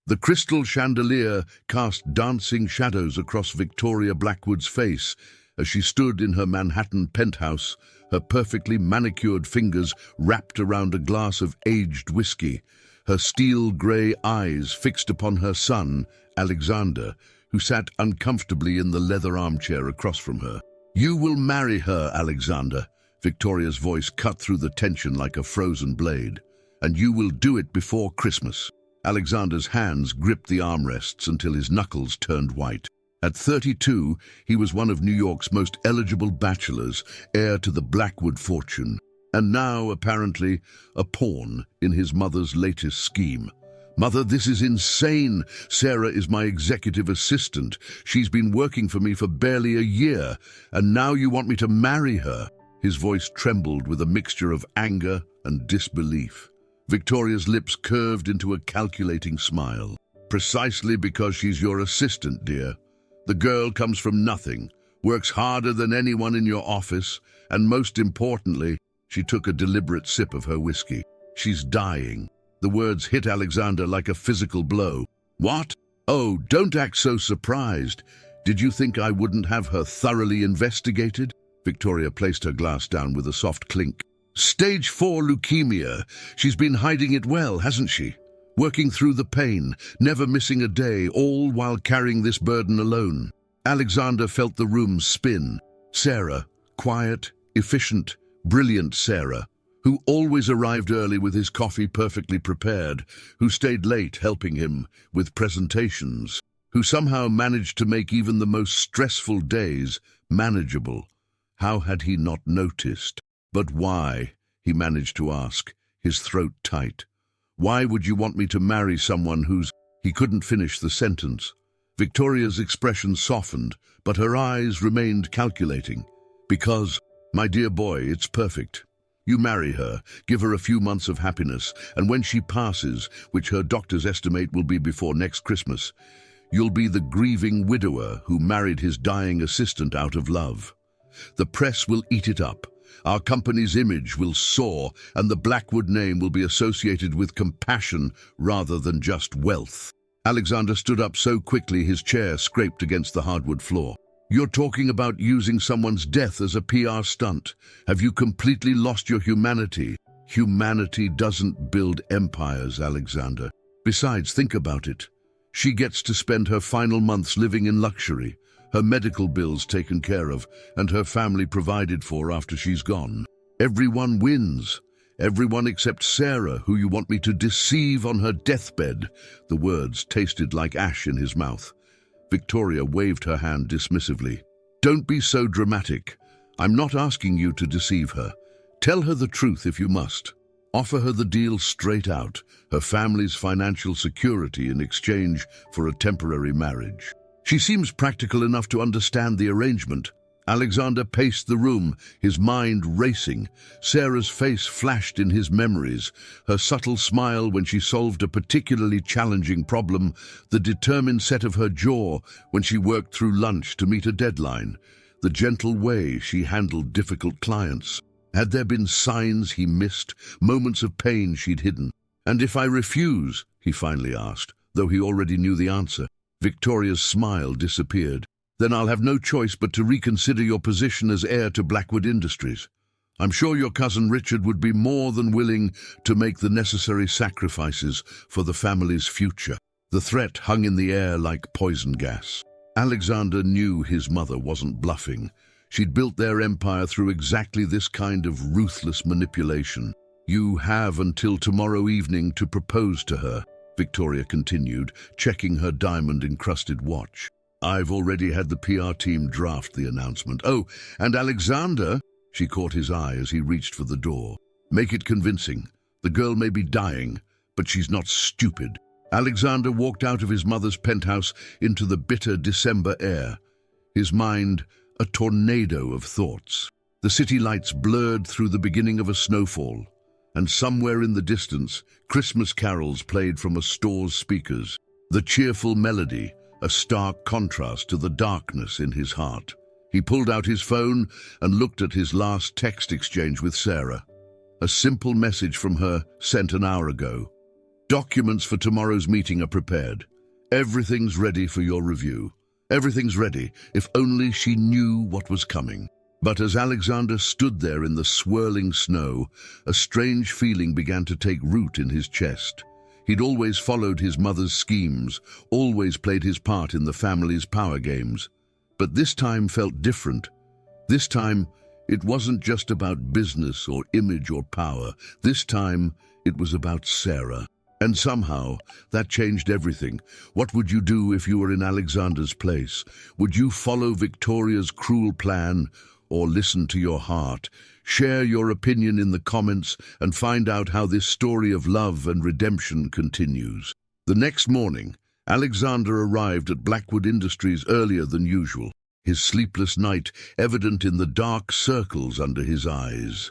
The crystal chandelier cast dancing shadows across Victoria Blackwood's face as she stood in her Manhattan penthouse, her perfectly manicured fingers wrapped around a glass of aged whiskey, her steel-grey eyes fixed upon her son, Alexander, who sat uncomfortably in the leather armchair across from her. "You will marry her, Alexander," Victoria's voice cut through the tension like a frozen blade. "And you will do it before Christmas." Alexander's hands gripped the armrests until his knuckles turned white. At 32, he was one of New York's most eligible bachelors, heir to the Blackwood fortune, and now, apparently, a pawn in his mother's latest scheme. "Mother, this is insane. Sarah is my executive assistant. She's been working for me for barely a year, and now you want me to marry her?" His voice trembled with a mixture of anger and disbelief. Victoria's lips curved into a calculating smile. "Precisely because she's your assistant, dear. The girl comes from nothing, works harder than anyone in your office, and most importantly," she took a deliberate sip of her whiskey, "she's dying." The words hit Alexander like a physical blow. "What? Oh, don't act so surprised. Did you think I wouldn't have her thoroughly investigated?" Victoria placed her glass down with a soft clink. "Stage 4 leukemia. She's been hiding it well, hasn't she? Working through the pain, never missing a day, all while carrying this burden alone." Alexander felt the room spin. Sarah, quiet, efficient, brilliant Sarah, who always arrived early with his coffee perfectly prepared, who stayed late helping him with presentations, who somehow managed to make even the most stressful days manageable. How had he not noticed? "But why?" he managed to ask, his throat tight. "Why would you want me to marry someone who's—" He couldn't finish the sentence. Victoria's expression softened, but her eyes remained calculating. "Because, my dear boy, it's perfect. You marry her, give her a few months of happiness, and when she passes, which her doctors estimate will be before next Christmas, you'll be the grieving widower who married his dying assistant out of love. The press will eat it up. Our company's image will soar, and the Blackwood name will be associated with compassion rather than just wealth." Alexander stood up so quickly his chair scraped against the hardwood floor. "You're talking about using someone's death as a PR stunt. Have you completely lost your humanity?" "Humanity doesn't build empires, Alexander. Besides, think about it. She gets to spend her final months living in luxury, her medical bills taken care of, and her family provided for after she's gone. Everyone wins. Everyone except Sarah, who you want me to deceive on her deathbed." The words tasted like ash in his mouth. Victoria waved her hand dismissively. "Don't be so dramatic. I'm not asking you to deceive her. Tell her the truth if you must. Offer her the deal straight out, her family's financial security in exchange for a temporary marriage. She seems practical enough to understand the arrangement." Alexander paced the room, his mind racing. Sarah's face flashed in his memories, her subtle smile when she solved a particularly challenging problem, the determined set of her jaw when she worked through lunch to meet a deadline, the gentle way she handled difficult clients. Had there been signs he missed, moments of pain she'd hidden? "And if I refuse?" he finally asked, though he already knew the answer. Victoria's smile disappeared. "Then I'll have no choice but to reconsider your position as heir to Blackwood Industries. I'm sure your cousin Richard would be more than willing to make the necessary sacrifices for the family's future." The threat hung in the air like poison gas. Alexander knew his mother wasn't bluffing. She'd built their empire through exactly this kind of ruthless manipulation. "You have until tomorrow evening to propose to her," Victoria continued, checking her diamond-encrusted watch. "I've already had the PR team draft the announcement. Oh, and Alexander," she caught his eye as he reached for the door. "Make it convincing. The girl may be dying, but she's not stupid." Alexander walked out of his mother's penthouse into the bitter December air, his mind a tornado of thoughts. The city lights blurred through the beginning of a snowfall, and somewhere in the distance, Christmas carols played from a store's speakers. The cheerful melody, a stark contrast to the darkness in his heart. He pulled out his phone and looked at his last text exchange with Sarah. A simple message from her sent an hour ago. Documents for tomorrow's meeting are prepared. Everything's ready for your review. Everything's ready, if only she knew what was coming. But as Alexander stood there in the swirling snow, a strange feeling began to take root in his chest. He'd always followed his mother's schemes, always played his part in the family's power games. But this time felt different. This time, it wasn't just about business or image or power. This time, it was about Sarah. And somehow, that changed everything. What would you do if you were in Alexander's place? Would you follow Victoria's cruel plan or listen to your heart? Share your opinion in the comments and find out how this story of love and redemption continues. The next morning, Alexander arrived at Blackwood Industries earlier than usual, his sleepless night evident in the dark circles under his eyes.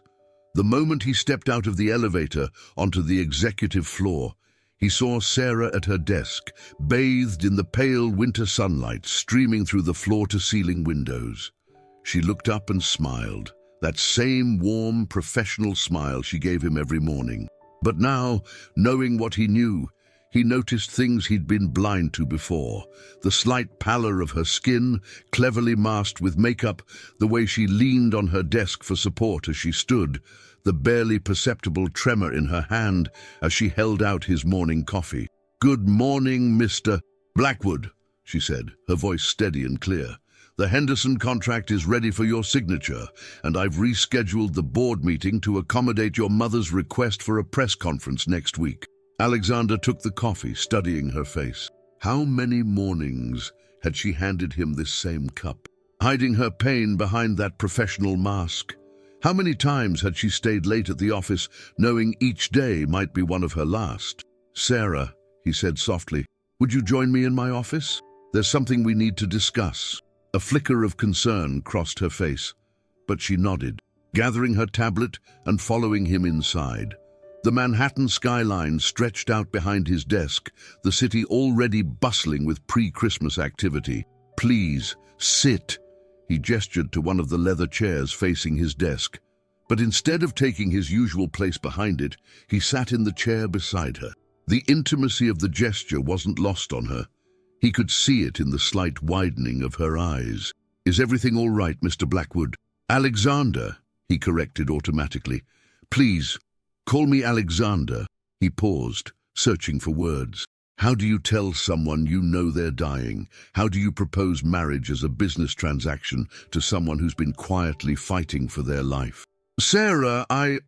The moment he stepped out of the elevator onto the executive floor, he saw Sarah at her desk, bathed in the pale winter sunlight streaming through the floor-to-ceiling windows. She looked up and smiled, that same warm, professional smile she gave him every morning. But now, knowing what he knew, he noticed things he'd been blind to before. The slight pallor of her skin, cleverly masked with makeup, the way she leaned on her desk for support as she stood, the barely perceptible tremor in her hand as she held out his morning coffee. "Good morning, Mr. Blackwood," she said, her voice steady and clear. "The Henderson contract is ready for your signature, and I've rescheduled the board meeting to accommodate your mother's request for a press conference next week." Alexander took the coffee, studying her face. How many mornings had she handed him this same cup, hiding her pain behind that professional mask? How many times had she stayed late at the office, knowing each day might be one of her last? "Sarah," he said softly, "would you join me in my office? There's something we need to discuss." A flicker of concern crossed her face, but she nodded, gathering her tablet and following him inside. The Manhattan skyline stretched out behind his desk, the city already bustling with pre-Christmas activity. "Please, sit." He gestured to one of the leather chairs facing his desk. But instead of taking his usual place behind it, he sat in the chair beside her. The intimacy of the gesture wasn't lost on her. He could see it in the slight widening of her eyes. "Is everything all right, Mr. Blackwood?" "Alexander," he corrected automatically. "Please, call me Alexander." He paused, searching for words. How do you tell someone you know they're dying? How do you propose marriage as a business transaction to someone who's been quietly fighting for their life? "Sarah, I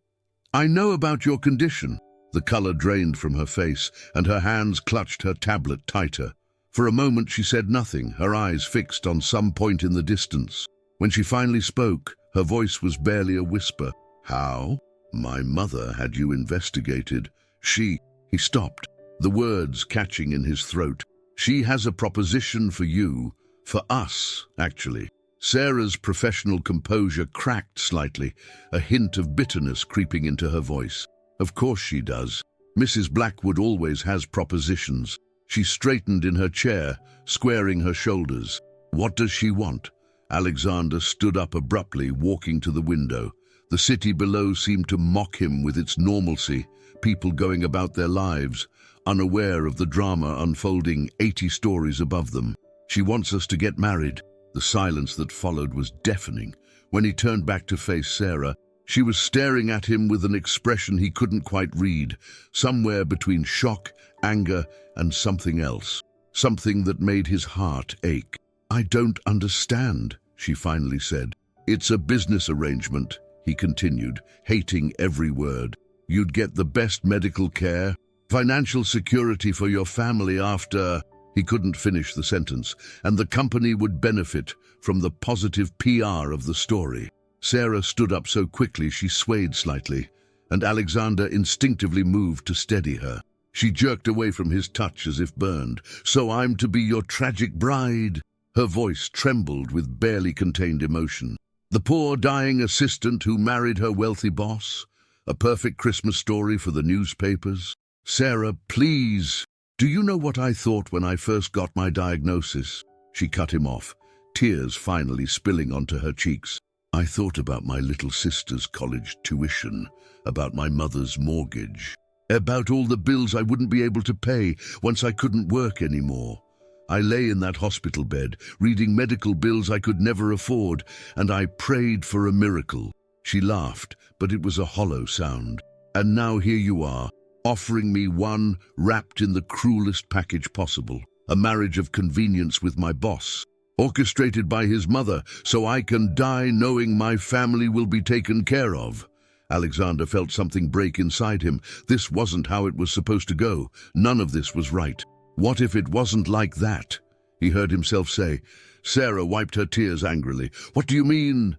know about your condition." The color drained from her face, and her hands clutched her tablet tighter. For a moment she said nothing, her eyes fixed on some point in the distance. When she finally spoke, her voice was barely a whisper. "How? My mother had you investigated. He stopped, the words catching in his throat. "She has a proposition for you, for us, actually." Sarah's professional composure cracked slightly, a hint of bitterness creeping into her voice. "Of course she does. Mrs. Blackwood always has propositions." She straightened in her chair, squaring her shoulders. "What does she want?" Alexander stood up abruptly, walking to the window. The city below seemed to mock him with its normalcy, people going about their lives, unaware of the drama unfolding 80 stories above them. "She wants us to get married." The silence that followed was deafening. When he turned back to face Sarah, she was staring at him with an expression he couldn't quite read, somewhere between shock, anger, and something else, something that made his heart ache. "I don't understand," she finally said. "It's a business arrangement," he continued, hating every word. "You'd get the best medical care, financial security for your family after—" He couldn't finish the sentence, "and the company would benefit from the positive PR of the story." Sarah stood up so quickly she swayed slightly, and Alexander instinctively moved to steady her. She jerked away from his touch as if burned. "So I'm to be your tragic bride?" Her voice trembled with barely contained emotion. "The poor dying assistant who married her wealthy boss? A perfect Christmas story for the newspapers?" "Sarah, please. Do you know what I thought when I first got my diagnosis?" She cut him off, tears finally spilling onto her cheeks. "I thought about my little sister's college tuition, about my mother's mortgage. About all the bills I wouldn't be able to pay once I couldn't work anymore. I lay in that hospital bed, reading medical bills I could never afford, and I prayed for a miracle. She laughed, but it was a hollow sound. And now here you are, offering me one wrapped in the cruelest package possible, a marriage of convenience with my boss, orchestrated by his mother, so I can die knowing my family will be taken care of. Alexander felt something break inside him. This wasn't how it was supposed to go. None of this was right. What if it wasn't like that? He heard himself say. Sarah wiped her tears angrily. What do you mean?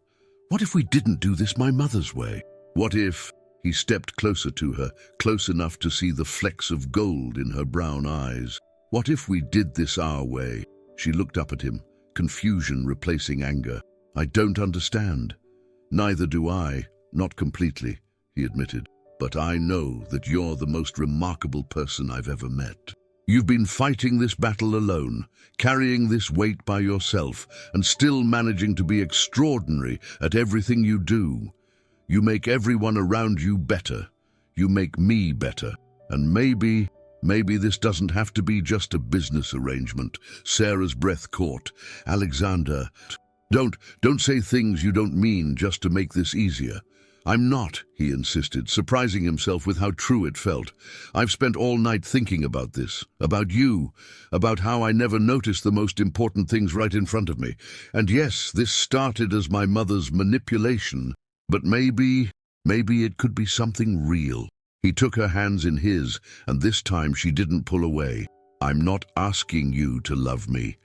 What if we didn't do this my mother's way? What if... He stepped closer to her, close enough to see the flecks of gold in her brown eyes. What if we did this our way? She looked up at him, confusion replacing anger. I don't understand. Neither do I, not completely, he admitted. But I know that you're the most remarkable person I've ever met. You've been fighting this battle alone, carrying this weight by yourself, and still managing to be extraordinary at everything you do. You make everyone around you better. You make me better. And maybe this doesn't have to be just a business arrangement. Sarah's breath caught. Alexander, don't say things you don't mean just to make this easier. I'm not, he insisted, surprising himself with how true it felt. I've spent all night thinking about this, about you, about how I never noticed the most important things right in front of me. And yes, this started as my mother's manipulation. But maybe it could be something real. He took her hands in his, and this time she didn't pull away. I'm not asking you to love me.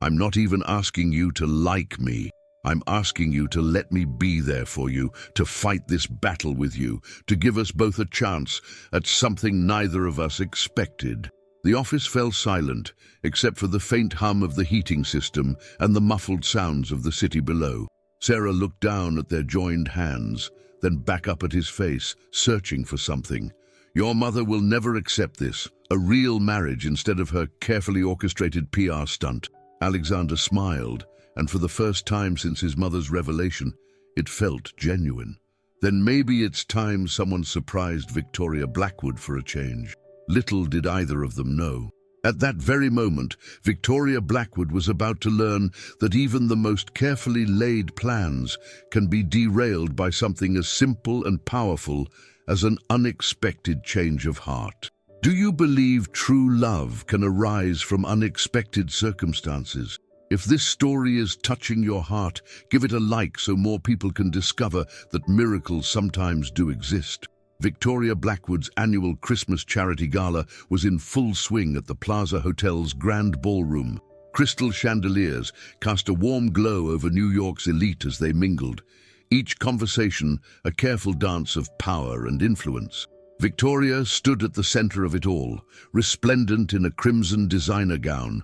I'm not even asking you to like me. I'm asking you to let me be there for you, to fight this battle with you, to give us both a chance at something neither of us expected. The office fell silent, except for the faint hum of the heating system and the muffled sounds of the city below. Sarah looked down at their joined hands, then back up at his face, searching for something. Your mother will never accept this, a real marriage instead of her carefully orchestrated PR stunt. Alexander smiled, and for the first time since his mother's revelation, it felt genuine. Then maybe it's time someone surprised Victoria Blackwood for a change. Little did either of them know. At that very moment, Victoria Blackwood was about to learn that even the most carefully laid plans can be derailed by something as simple and powerful as an unexpected change of heart. Do you believe true love can arise from unexpected circumstances? If this story is touching your heart, give it a like so more people can discover that miracles sometimes do exist. Victoria Blackwood's annual Christmas charity gala was in full swing at the Plaza Hotel's grand ballroom. Crystal chandeliers cast a warm glow over New York's elite as they mingled, each conversation a careful dance of power and influence. Victoria stood at the center of it all, resplendent in a crimson designer gown,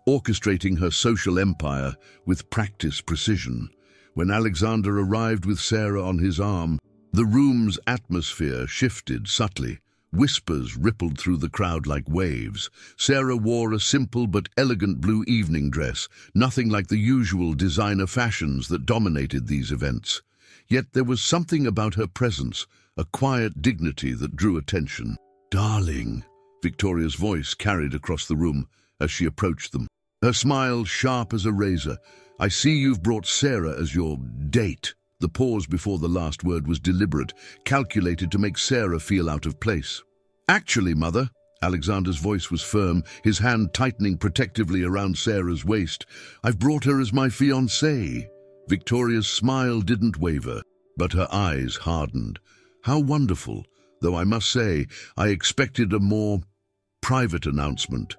orchestrating her social empire with practiced precision. When Alexander arrived with Sarah on his arm, the room's atmosphere shifted subtly. Whispers rippled through the crowd like waves. Sarah wore a simple but elegant blue evening dress, nothing like the usual designer fashions that dominated these events. Yet there was something about her presence, a quiet dignity that drew attention. "Darling," Victoria's voice carried across the room as she approached them. Her smile sharp as a razor. "I see you've brought Sarah as your date." The pause before the last word was deliberate, calculated to make Sarah feel out of place. "Actually, Mother," Alexander's voice was firm, his hand tightening protectively around Sarah's waist, "I've brought her as my fiancée." Victoria's smile didn't waver, but her eyes hardened. "How wonderful, though I must say, I expected a more private announcement."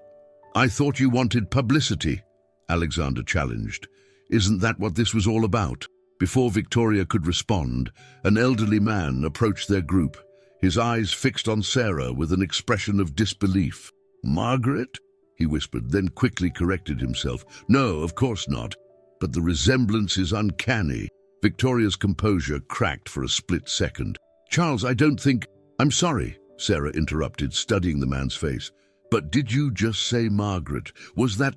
"I thought you wanted publicity," Alexander challenged. "Isn't that what this was all about?" Before Victoria could respond, an elderly man approached their group, his eyes fixed on Sarah with an expression of disbelief. "Margaret?" he whispered, then quickly corrected himself. "No, of course not. But the resemblance is uncanny." Victoria's composure cracked for a split second. "Charles, I don't think—" "I'm sorry," Sarah interrupted, studying the man's face. "But did you just say Margaret? Was that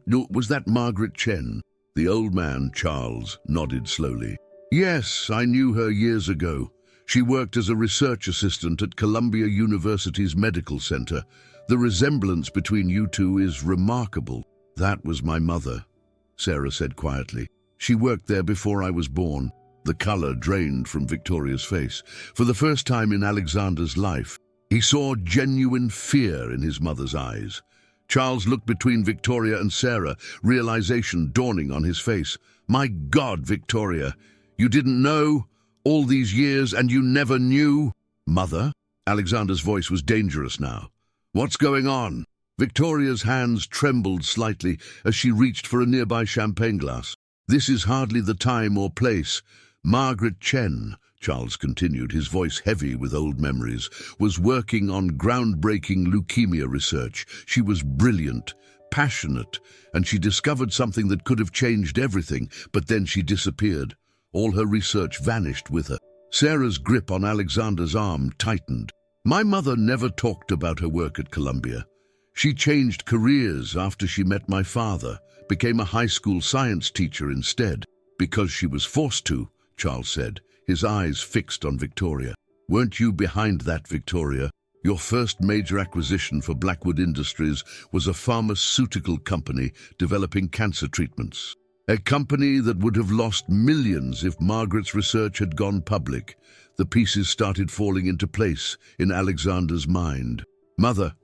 Margaret Chen?" The old man, Charles, nodded slowly. "Yes, I knew her years ago. She worked as a research assistant at Columbia University's medical center. The resemblance between you two is remarkable. That was my mother, Sarah said quietly. She worked there before I was born. The color drained from Victoria's face. For the first time in Alexander's life, he saw genuine fear in his mother's eyes. Charles looked between Victoria and Sarah, realization dawning on his face. My God, Victoria, you didn't know all these years and you never knew? Mother? Alexander's voice was dangerous now. What's going on? Victoria's hands trembled slightly as she reached for a nearby champagne glass. This is hardly the time or place. Margaret Chen, Charles continued, his voice heavy with old memories, was working on groundbreaking leukemia research. She was brilliant, passionate, and she discovered something that could have changed everything, but then she disappeared. All her research vanished with her. Sarah's grip on Alexander's arm tightened. My mother never talked about her work at Columbia. She changed careers after she met my father, became a high school science teacher instead, because she was forced to, Charles said, his eyes fixed on Victoria. Weren't you behind that, Victoria? Your first major acquisition for Blackwood Industries was a pharmaceutical company developing cancer treatments. A company that would have lost millions if Margaret's research had gone public. The pieces started falling into place in Alexander's mind. Mother,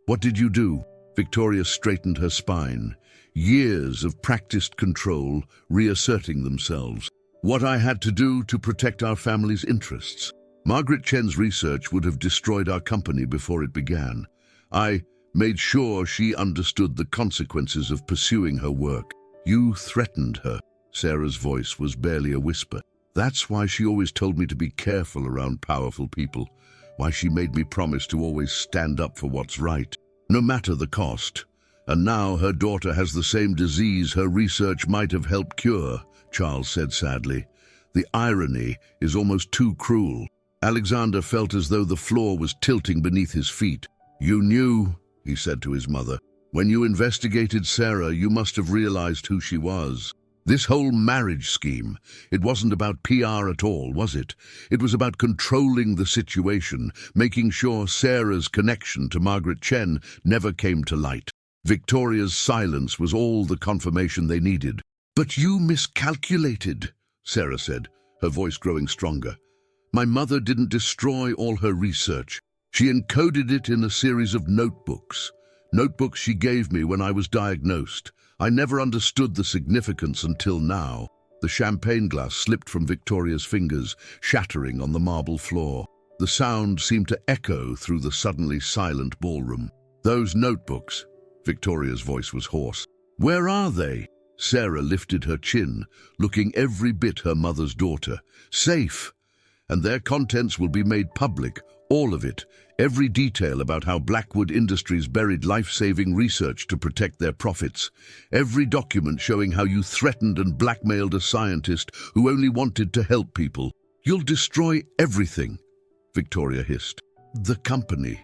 what did you do? Victoria straightened her spine. Years of practiced control reasserting themselves. What I had to do to protect our family's interests. Margaret Chen's research would have destroyed our company before it began. I made sure she understood the consequences of pursuing her work. You threatened her. Sarah's voice was barely a whisper. That's why she always told me to be careful around powerful people. Why she made me promise to always stand up for what's right, no matter the cost. And now her daughter has the same disease her research might have helped cure, Charles said sadly. The irony is almost too cruel. Alexander felt as though the floor was tilting beneath his feet. You knew, he said to his mother. When you investigated Sarah, you must have realized who she was. This whole marriage scheme, it wasn't about PR at all, was it? It was about controlling the situation, making sure Sarah's connection to Margaret Chen never came to light. Victoria's silence was all the confirmation they needed. But you miscalculated, Sarah said, her voice growing stronger. My mother didn't destroy all her research. She encoded it in a series of notebooks. Notebooks she gave me when I was diagnosed. I never understood the significance until now. The champagne glass slipped from Victoria's fingers, shattering on the marble floor. The sound seemed to echo through the suddenly silent ballroom. Those notebooks, Victoria's voice was hoarse. Where are they? Sarah lifted her chin, looking every bit her mother's daughter. Safe. And their contents will be made public, all of it, every detail about how Blackwood Industries buried life-saving research to protect their profits, every document showing how you threatened and blackmailed a scientist who only wanted to help people. You'll destroy everything, Victoria hissed. The company,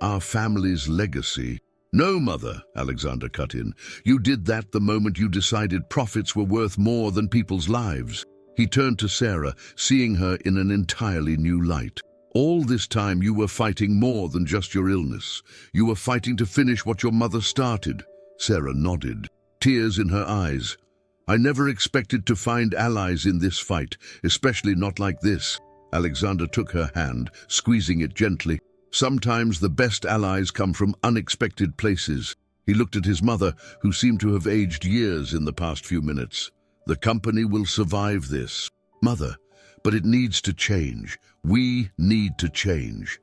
our family's legacy. No, Mother, Alexander cut in. You did that the moment you decided profits were worth more than people's lives. He turned to Sarah, seeing her in an entirely new light. All this time you were fighting more than just your illness. You were fighting to finish what your mother started. Sarah nodded, tears in her eyes. I never expected to find allies in this fight, especially not like this. Alexander took her hand, squeezing it gently. Sometimes the best allies come from unexpected places. He looked at his mother, who seemed to have aged years in the past few minutes. The company will survive this. Mother, but it needs to change. We need to change.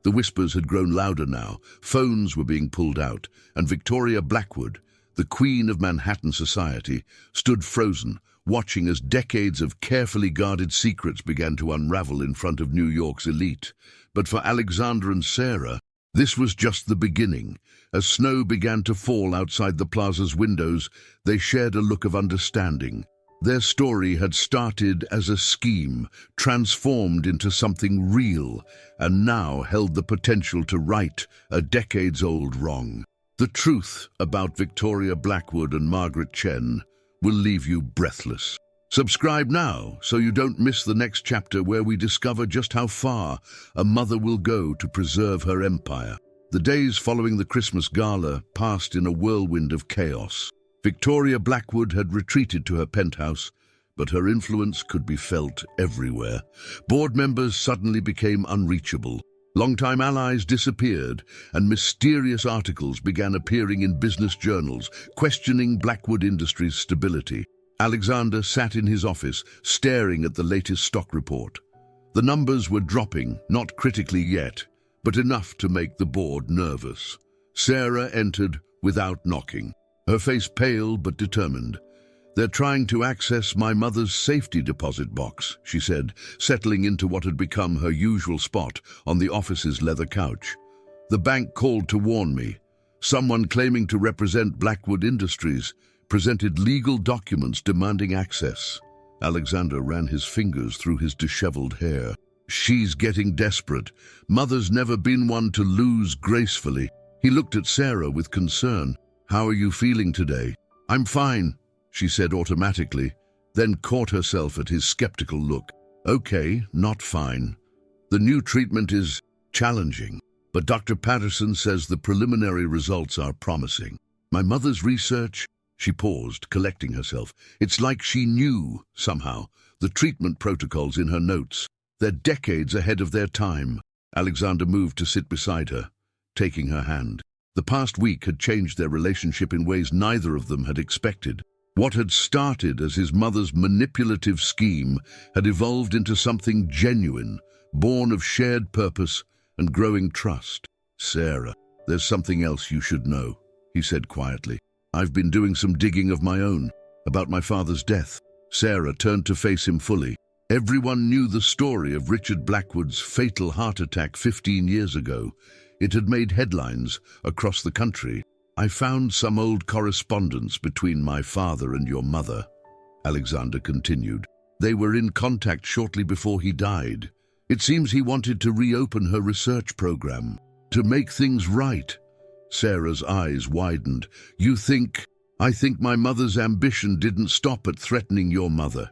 The whispers had grown louder now. Phones were being pulled out, and Victoria Blackwood, the queen of Manhattan society, stood frozen, watching as decades of carefully guarded secrets began to unravel in front of New York's elite. But for Alexander and Sarah, this was just the beginning. As snow began to fall outside the plaza's windows, they shared a look of understanding. Their story had started as a scheme, transformed into something real, and now held the potential to right a decades-old wrong. The truth about Victoria Blackwood and Margaret Chen will leave you breathless. Subscribe now so you don't miss the next chapter where we discover just how far a mother will go to preserve her empire. The days following the Christmas gala passed in a whirlwind of chaos. Victoria Blackwood had retreated to her penthouse, but her influence could be felt everywhere. Board members suddenly became unreachable. Longtime allies disappeared, and mysterious articles began appearing in business journals, questioning Blackwood Industries' stability. Alexander sat in his office, staring at the latest stock report. The numbers were dropping, not critically yet, but enough to make the board nervous. Sarah entered without knocking, her face pale but determined. "They're trying to access my mother's safety deposit box," she said, settling into what had become her usual spot on the office's leather couch. "The bank called to warn me. Someone claiming to represent Blackwood Industries presented legal documents demanding access." Alexander ran his fingers through his disheveled hair. "She's getting desperate. Mother's never been one to lose gracefully." He looked at Sarah with concern. "How are you feeling today?" "I'm fine," she said automatically, then caught herself at his skeptical look. "Okay, not fine. The new treatment is challenging, but Dr. Patterson says the preliminary results are promising. My mother's research..." She paused, collecting herself. It's like she knew, somehow, the treatment protocols in her notes. They're decades ahead of their time. Alexander moved to sit beside her, taking her hand. The past week had changed their relationship in ways neither of them had expected. What had started as his mother's manipulative scheme had evolved into something genuine, born of shared purpose and growing trust. "Sarah, there's something else you should know," he said quietly. "I've been doing some digging of my own, about my father's death." Sarah turned to face him fully. Everyone knew the story of Richard Blackwood's fatal heart attack 15 years ago. It had made headlines across the country. "I found some old correspondence between my father and your mother," Alexander continued. "They were in contact shortly before he died. It seems he wanted to reopen her research program, to make things right." Sarah's eyes widened. "I think my mother's ambition didn't stop at threatening your mother,"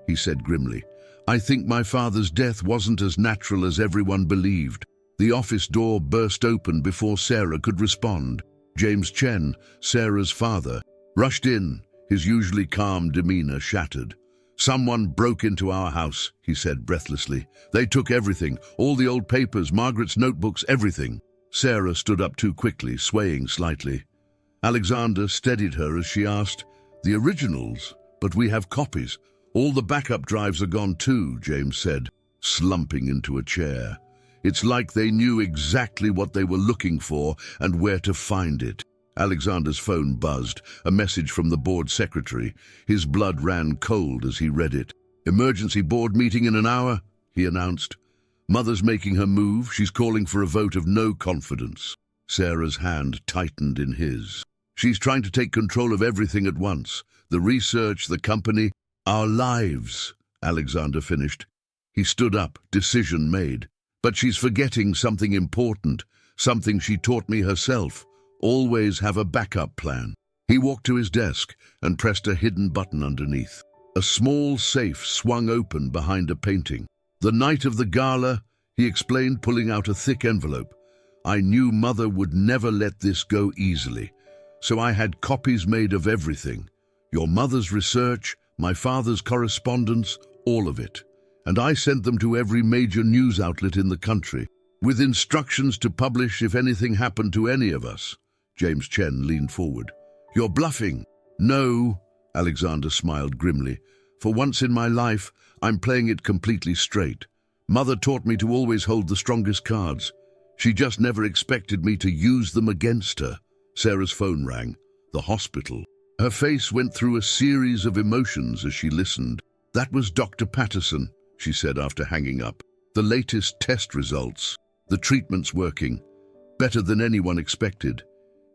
he said grimly. "I think my father's death wasn't as natural as everyone believed." The office door burst open before Sarah could respond. James Chen, Sarah's father, rushed in, his usually calm demeanor shattered. "Someone broke into our house," he said breathlessly. "They took everything, all the old papers, Margaret's notebooks, everything." Sarah stood up too quickly, swaying slightly. Alexander steadied her as she asked, "The originals? But we have copies." "All the backup drives are gone too," James said, slumping into a chair. "It's like they knew exactly what they were looking for and where to find it." Alexander's phone buzzed, a message from the board secretary. His blood ran cold as he read it. "Emergency board meeting in an hour," he announced. "Mother's making her move. She's calling for a vote of no confidence." Sarah's hand tightened in his. "She's trying to take control of everything at once. The research, the company, our lives," Alexander finished. He stood up, decision made. "But she's forgetting something important, something she taught me herself. Always have a backup plan." He walked to his desk and pressed a hidden button underneath. A small safe swung open behind a painting. "The night of the gala," he explained, pulling out a thick envelope. "I knew Mother would never let this go easily, so I had copies made of everything. Your mother's research, my father's correspondence, all of it. And I sent them to every major news outlet in the country, with instructions to publish if anything happened to any of us." James Chen leaned forward. "You're bluffing." "No," Alexander smiled grimly. "For once in my life, I'm playing it completely straight. Mother taught me to always hold the strongest cards. She just never expected me to use them against her." Sarah's phone rang. The hospital. Her face went through a series of emotions as she listened. "That was Dr. Patterson," she said after hanging up. "The latest test results. The treatment's working. Better than anyone expected.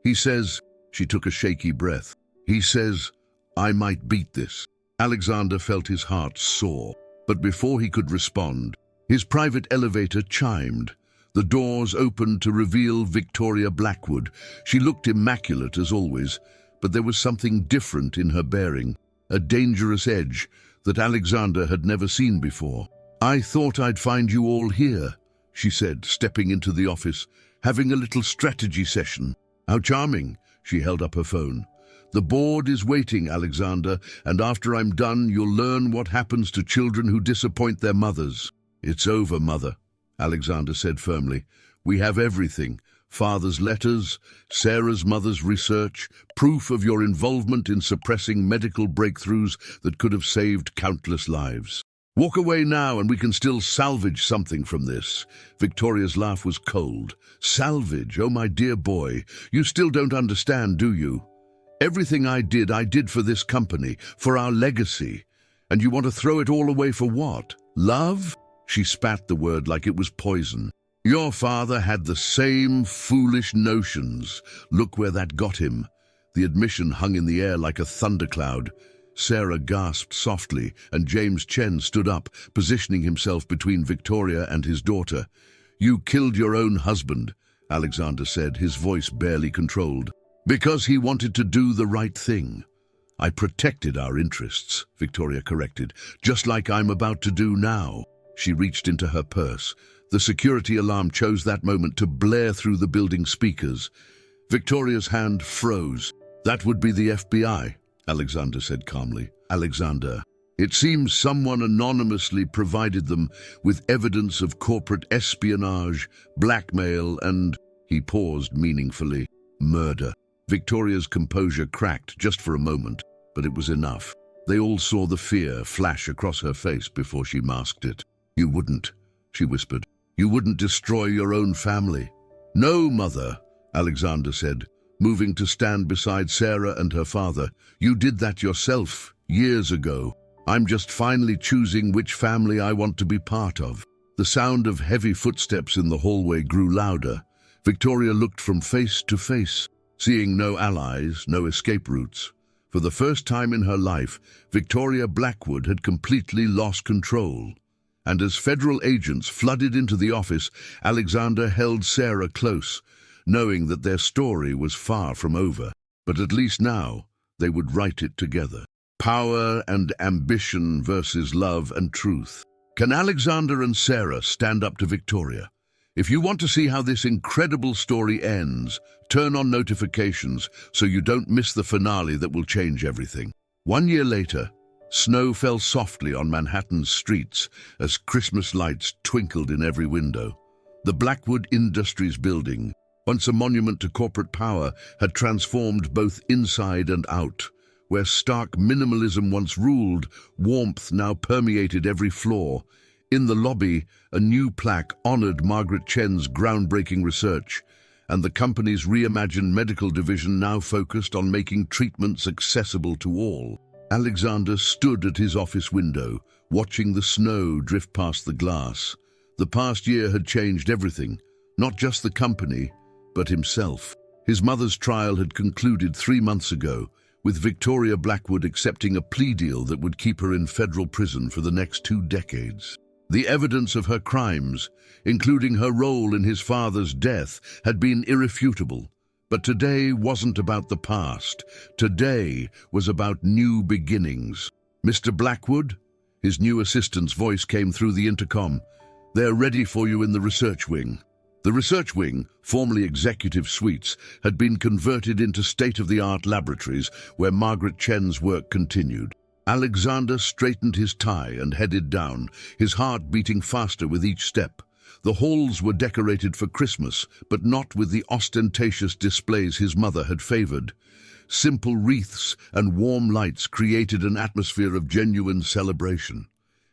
He says," she took a shaky breath, "he says, I might beat this." Alexander felt his heart soar, but before he could respond, his private elevator chimed. The doors opened to reveal Victoria Blackwood. She looked immaculate as always, but there was something different in her bearing. a dangerous edge that Alexander had never seen before. "I thought I'd find you all here," she said, stepping into the office, "having a little strategy session." "How charming," she held up her phone. "The board is waiting, Alexander, and after I'm done, you'll learn what happens to children who disappoint their mothers." "It's over, Mother," Alexander said firmly. "We have everything. Father's letters, Sarah's mother's research, proof of your involvement in suppressing medical breakthroughs that could have saved countless lives. Walk away now and we can still salvage something from this." Victoria's laugh was cold. "Salvage? Oh, my dear boy, you still don't understand, do you? Everything I did for this company, for our legacy. And you want to throw it all away for what? Love?" She spat the word like it was poison. "Your father had the same foolish notions. Look where that got him." The admission hung in the air like a thundercloud. Sarah gasped softly, and James Chen stood up, positioning himself between Victoria and his daughter. "You killed your own husband," Alexander said, his voice barely controlled, "because he wanted to do the right thing." "I protected our interests," Victoria corrected, "just like I'm about to do now." She reached into her purse. The security alarm chose that moment to blare through the building speakers. Victoria's hand froze. "That would be the FBI," Alexander said calmly. "Alexander, it seems someone anonymously provided them with evidence of corporate espionage, blackmail, and," he paused meaningfully, "murder." Victoria's composure cracked just for a moment, but it was enough. They all saw the fear flash across her face before she masked it. "You wouldn't," she whispered. "You wouldn't destroy your own family." "No, Mother," Alexander said, moving to stand beside Sarah and her father. "You did that yourself, years ago. I'm just finally choosing which family I want to be part of." The sound of heavy footsteps in the hallway grew louder. Victoria looked from face to face, seeing no allies, no escape routes. For the first time in her life, Victoria Blackwood had completely lost control. And as federal agents flooded into the office, Alexander held Sarah close, knowing that their story was far from over. But at least now, they would write it together. Power and ambition versus love and truth. Can Alexander and Sarah stand up to Victoria? If you want to see how this incredible story ends, turn on notifications so you don't miss the finale that will change everything. 1 year later, snow fell softly on Manhattan's streets as Christmas lights twinkled in every window. The Blackwood Industries building, once a monument to corporate power, had transformed both inside and out. Where stark minimalism once ruled, warmth now permeated every floor. In the lobby, a new plaque honored Margaret Chen's groundbreaking research, and the company's reimagined medical division now focused on making treatments accessible to all. Alexander stood at his office window, watching the snow drift past the glass. The past year had changed everything, not just the company, but himself. His mother's trial had concluded 3 months ago, with Victoria Blackwood accepting a plea deal that would keep her in federal prison for the next 2 decades. The evidence of her crimes, including her role in his father's death, had been irrefutable. But today wasn't about the past. Today was about new beginnings. "Mr. Blackwood?" His new assistant's voice came through the intercom. "They're ready for you in the research wing." The research wing, formerly executive suites, had been converted into state-of-the-art laboratories where Margaret Chen's work continued. Alexander straightened his tie and headed down, his heart beating faster with each step. The halls were decorated for Christmas, but not with the ostentatious displays his mother had favored. Simple wreaths and warm lights created an atmosphere of genuine celebration.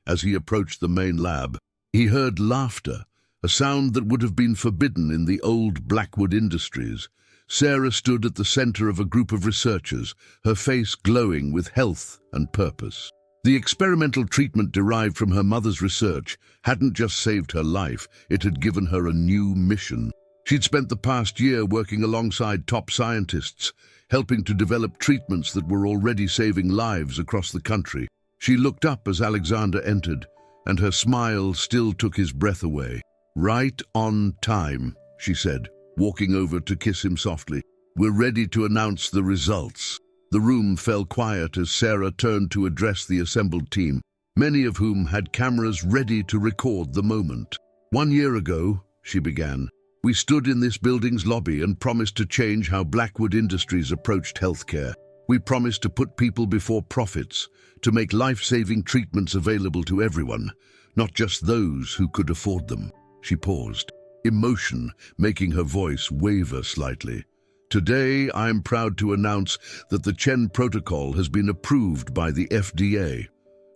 As he approached the main lab, he heard laughter, a sound that would have been forbidden in the old Blackwood Industries. Sarah stood at the center of a group of researchers, her face glowing with health and purpose. The experimental treatment derived from her mother's research hadn't just saved her life, it had given her a new mission. She'd spent the past year working alongside top scientists, helping to develop treatments that were already saving lives across the country. She looked up as Alexander entered, and her smile still took his breath away. "Right on time," she said, walking over to kiss him softly. "We're ready to announce the results." The room fell quiet as Sarah turned to address the assembled team, many of whom had cameras ready to record the moment. 1 year ago, she began, we stood in this building's lobby and promised to change how Blackwood Industries approached healthcare. We promised to put people before profits, to make life-saving treatments available to everyone, not just those who could afford them. She paused, emotion making her voice waver slightly. Today, I'm proud to announce that the Chen protocol has been approved by the FDA.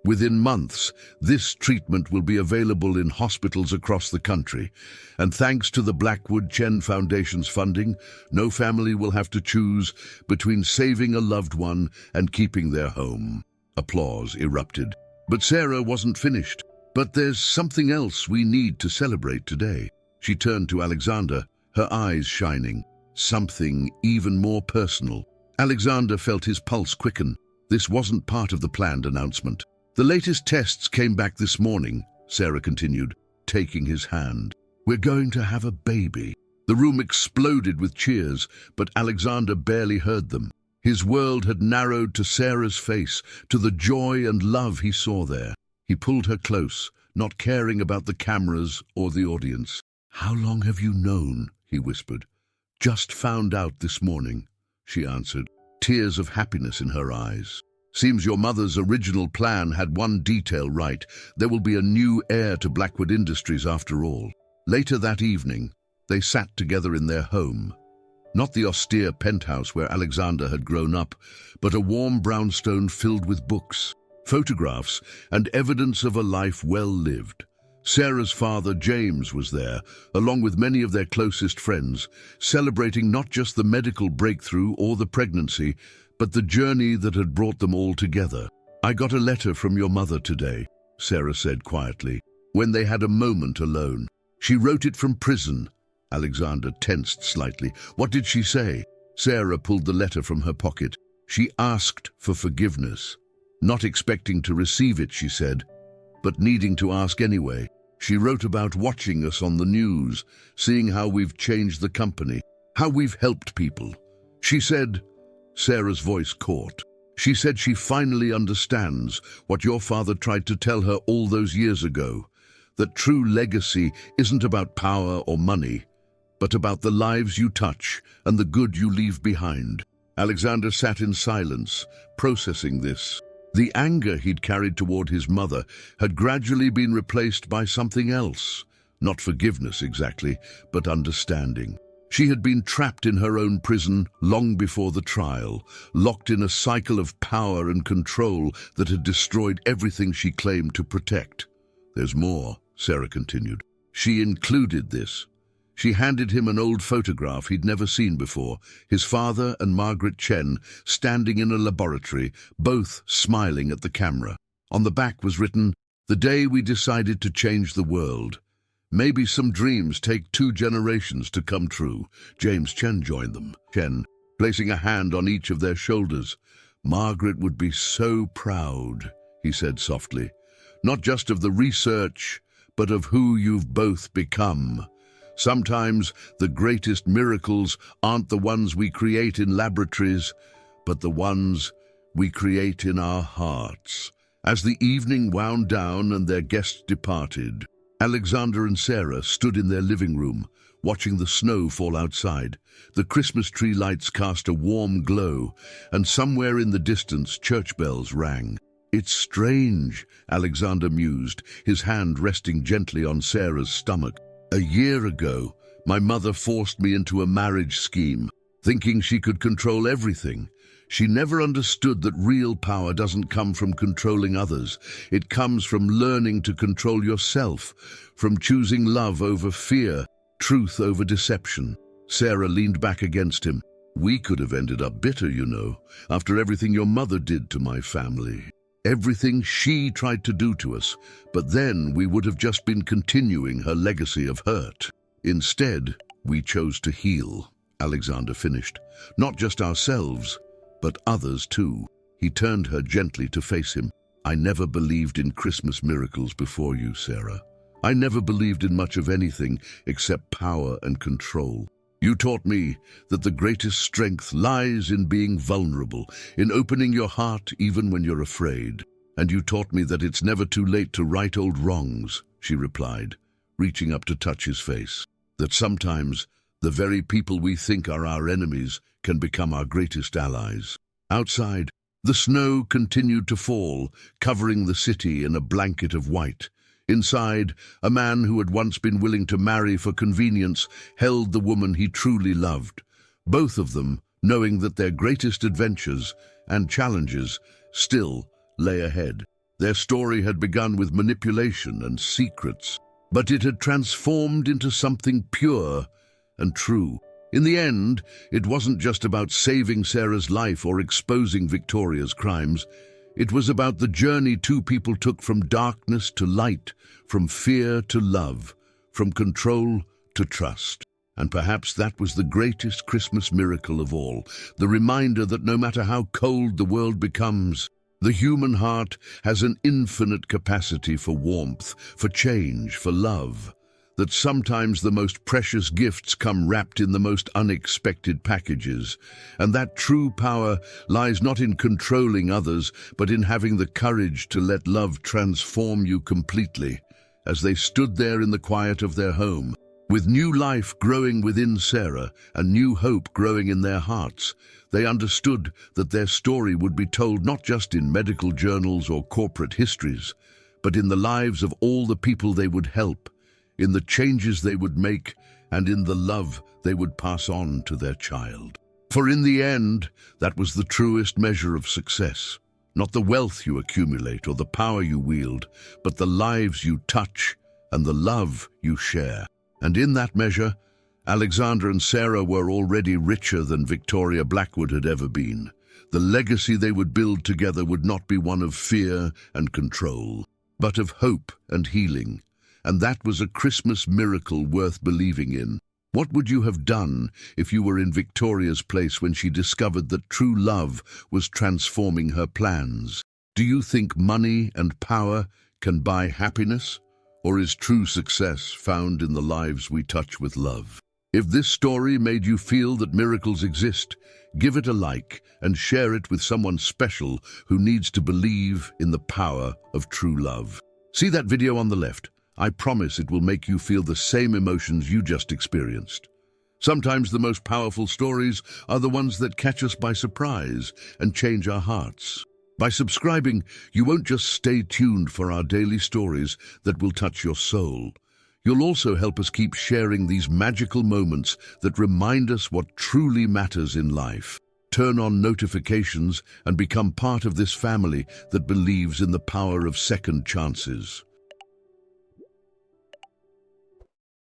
Within months, this treatment will be available in hospitals across the country, and thanks to the Blackwood Chen Foundation's funding, no family will have to choose between saving a loved one and keeping their home. Applause erupted. But Sarah wasn't finished. But there's something else we need to celebrate today. She turned to Alexander, her eyes shining. Something even more personal. Alexander felt his pulse quicken. This wasn't part of the planned announcement. The latest tests came back this morning, Sarah continued, taking his hand. We're going to have a baby. The room exploded with cheers, but Alexander barely heard them. His world had narrowed to Sarah's face, to the joy and love he saw there. He pulled her close, not caring about the cameras or the audience. How long have you known? He whispered. Just found out this morning, she answered, tears of happiness in her eyes. Seems your mother's original plan had one detail right. There will be a new heir to Blackwood Industries after all. Later that evening, they sat together in their home. Not the austere penthouse where Alexander had grown up, but a warm brownstone filled with books, photographs, and evidence of a life well lived. Sarah's father, James, was there, along with many of their closest friends, celebrating not just the medical breakthrough or the pregnancy, but the journey that had brought them all together. I got a letter from your mother today, Sarah said quietly, when they had a moment alone. She wrote it from prison. Alexander tensed slightly. What did she say? Sarah pulled the letter from her pocket. She asked for forgiveness. Not expecting to receive it, she said, but needing to ask anyway. She wrote about watching us on the news, seeing how we've changed the company, how we've helped people. She said, Sarah's voice caught. She said she finally understands what your father tried to tell her all those years ago, that true legacy isn't about power or money, but about the lives you touch and the good you leave behind. Alexander sat in silence, processing this. The anger he'd carried toward his mother had gradually been replaced by something else. Not forgiveness exactly, but understanding. She had been trapped in her own prison long before the trial, locked in a cycle of power and control that had destroyed everything she claimed to protect. There's more, Sarah continued. She included this. She handed him an old photograph he'd never seen before, his father and Margaret Chen standing in a laboratory, both smiling at the camera. On the back was written, "The day we decided to change the world. Maybe some dreams take 2 generations to come true." James Chen joined them. Chen, placing a hand on each of their shoulders. "Margaret would be so proud," he said softly. "Not just of the research, but of who you've both become. Sometimes the greatest miracles aren't the ones we create in laboratories, but the ones we create in our hearts." As the evening wound down and their guests departed, Alexander and Sarah stood in their living room, watching the snow fall outside. The Christmas tree lights cast a warm glow, and somewhere in the distance church bells rang. "It's strange," Alexander mused, his hand resting gently on Sarah's stomach. "A year ago, my mother forced me into a marriage scheme, thinking she could control everything. She never understood that real power doesn't come from controlling others. It comes from learning to control yourself, from choosing love over fear, truth over deception." Sarah leaned back against him. "We could have ended up bitter, you know, after everything your mother did to my family. Everything she tried to do to us, but then we would have just been continuing her legacy of hurt. Instead, we chose to heal," Alexander finished. "Not just ourselves, but others too." He turned her gently to face him. "I never believed in Christmas miracles before you, Sarah. I never believed in much of anything except power and control. You taught me that the greatest strength lies in being vulnerable, in opening your heart even when you're afraid. And you taught me that it's never too late to right old wrongs, she replied, reaching up to touch his face. That sometimes the very people we think are our enemies can become our greatest allies. Outside, the snow continued to fall, covering the city in a blanket of white. Inside, a man who had once been willing to marry for convenience held the woman he truly loved, both of them knowing that their greatest adventures and challenges still lay ahead. Their story had begun with manipulation and secrets, but it had transformed into something pure and true. In the end, it wasn't just about saving Sarah's life or exposing Victoria's crimes. It was about the journey two people took from darkness to light, from fear to love, from control to trust. And perhaps that was the greatest Christmas miracle of all, the reminder that no matter how cold the world becomes, the human heart has an infinite capacity for warmth, for change, for love. That sometimes the most precious gifts come wrapped in the most unexpected packages, and that true power lies not in controlling others, but in having the courage to let love transform you completely. As they stood there in the quiet of their home, with new life growing within Sarah and new hope growing in their hearts, they understood that their story would be told not just in medical journals or corporate histories, but in the lives of all the people they would help, in the changes they would make, and in the love they would pass on to their child. For in the end, that was the truest measure of success. Not the wealth you accumulate or the power you wield, but the lives you touch and the love you share. And in that measure, Alexander and Sarah were already richer than Victoria Blackwood had ever been. The legacy they would build together would not be one of fear and control, but of hope and healing. And that was a Christmas miracle worth believing in. What would you have done if you were in Victoria's place when she discovered that true love was transforming her plans? Do you think money and power can buy happiness? Or is true success found in the lives we touch with love? If this story made you feel that miracles exist, give it a like and share it with someone special who needs to believe in the power of true love. See that video on the left? I promise it will make you feel the same emotions you just experienced. Sometimes the most powerful stories are the ones that catch us by surprise and change our hearts. By subscribing, you won't just stay tuned for our daily stories that will touch your soul. You'll also help us keep sharing these magical moments that remind us what truly matters in life. Turn on notifications and become part of this family that believes in the power of second chances.